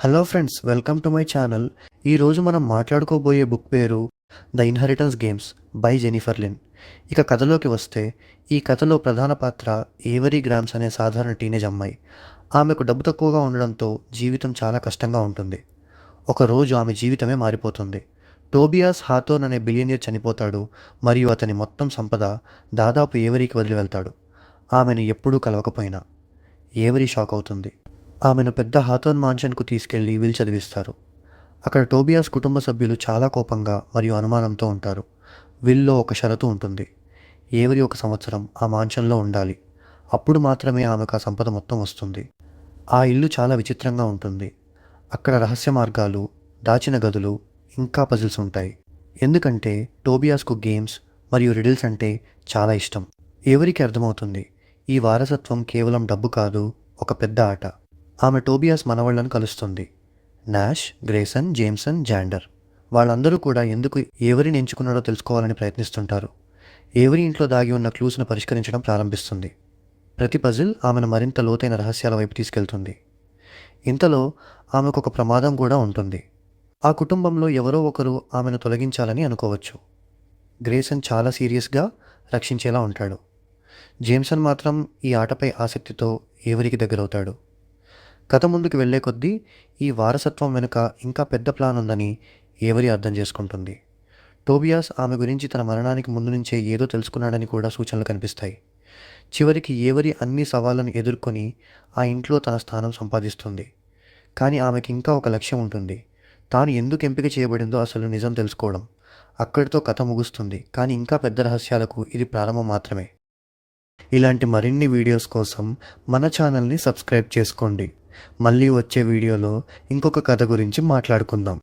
Hello friends, welcome to my channel. ఈరోజు మనం మాట్లాడుకోబోయే బుక్ పేరు the inheritance games by Jennifer Lynn. ఇక కథలోకి వస్తే, ఈ కథలో ప్రధాన పాత్ర ఏవరీ గ్రామ్స్ అనే సాధారణ టీనేజ్ అమ్మాయి. ఆమెకు డబ్బు తక్కువగా ఉండడంతో జీవితం చాలా కష్టంగా ఉంటుంది. ఒకరోజు ఆమె జీవితమే మారిపోతుంది. టోబియాస్ హాథోర్న్ అనే బిలియనీర్ చనిపోతాడు మరియు అతని మొత్తం సంపద దాదాపు ఏవరీకి వదిలి వెళ్తాడు. ఆమెను ఎప్పుడూ కలవకపోయినా ఏవరీ షాక్ అవుతుంది. ఆమెను పెద్ద హాథోర్న్ మాన్షన్కు తీసుకెళ్లి విల్ చదివిస్తారు. అక్కడ టోబియాస్ కుటుంబ సభ్యులు చాలా కోపంగా మరియు అనుమానంతో ఉంటారు. విల్లో ఒక షరతు ఉంటుంది: ఏవరీ 1 సంవత్సరం ఆ మాన్షన్లో ఉండాలి. అప్పుడు మాత్రమే ఆమెకు ఆ సంపద మొత్తం వస్తుంది. ఆ ఇల్లు చాలా విచిత్రంగా ఉంటుంది. అక్కడ రహస్య మార్గాలు, దాచిన గదులు, ఇంకా పజిల్స్ ఉంటాయి. ఎందుకంటే టోబియాస్కు గేమ్స్ మరియు రిడిల్స్ అంటే చాలా ఇష్టం. ఎవరికి అర్థమవుతుంది, ఈ వారసత్వం కేవలం డబ్బు కాదు, ఒక పెద్ద ఆట. ఆమె టోబియాస్ మనవళ్లను కలుస్తుంది: నాష్, గ్రేసన్, జేమ్సన్, జాండర్. వాళ్ళందరూ కూడా ఎందుకు ఎవరిని ఎంచుకున్నాడో తెలుసుకోవాలని ప్రయత్నిస్తుంటారు. ఎవరి ఇంట్లో దాగి ఉన్న క్లూస్ను పరిష్కరించడం ప్రారంభిస్తుంది. ప్రతి పజిల్ ఆమెను మరింత లోతైన రహస్యాల వైపు తీసుకెళ్తుంది. ఇంతలో ఆమెకు ఒక ప్రమాదం కూడా ఉంటుంది. ఆ కుటుంబంలో ఎవరో ఒకరు ఆమెను తొలగించాలని అనుకోవచ్చు. గ్రేసన్ చాలా సీరియస్గా రక్షించేలా ఉంటాడు. జేమ్సన్ మాత్రం ఈ ఆటపై ఆసక్తితో ఎవరికి దగ్గరవుతాడు. కథ ముందుకు వెళ్లే కొద్దీ ఈ వారసత్వం వెనుక ఇంకా పెద్ద ప్లాన్ ఉందని ఏవరీ అర్థం చేసుకుంటుంది. టోబియాస్ ఆమె గురించి తన మరణానికి ముందు నుంచే ఏదో తెలుసుకున్నాడని కూడా సూచనలు కనిపిస్తాయి. చివరికి ఏవరీ అన్ని సవాళ్లను ఎదుర్కొని ఆ ఇంట్లో తన స్థానం సంపాదిస్తుంది. కానీ ఆమెకి ఇంకా ఒక లక్ష్యం ఉంటుంది: తాను ఎందుకు ఎంపిక చేయబడిందో అసలు నిజం తెలుసుకోవడం. అక్కడితో కథ ముగుస్తుంది, కానీ ఇంకా పెద్ద రహస్యాలకు ఇది ప్రారంభం మాత్రమే. ఇలాంటి మరిన్ని వీడియోస్ కోసం మన ఛానల్ని సబ్స్క్రైబ్ చేసుకోండి. మళ్ళీ వచ్చే వీడియోలో ఇంకొక కథ గురించి మాట్లాడుకుందాం.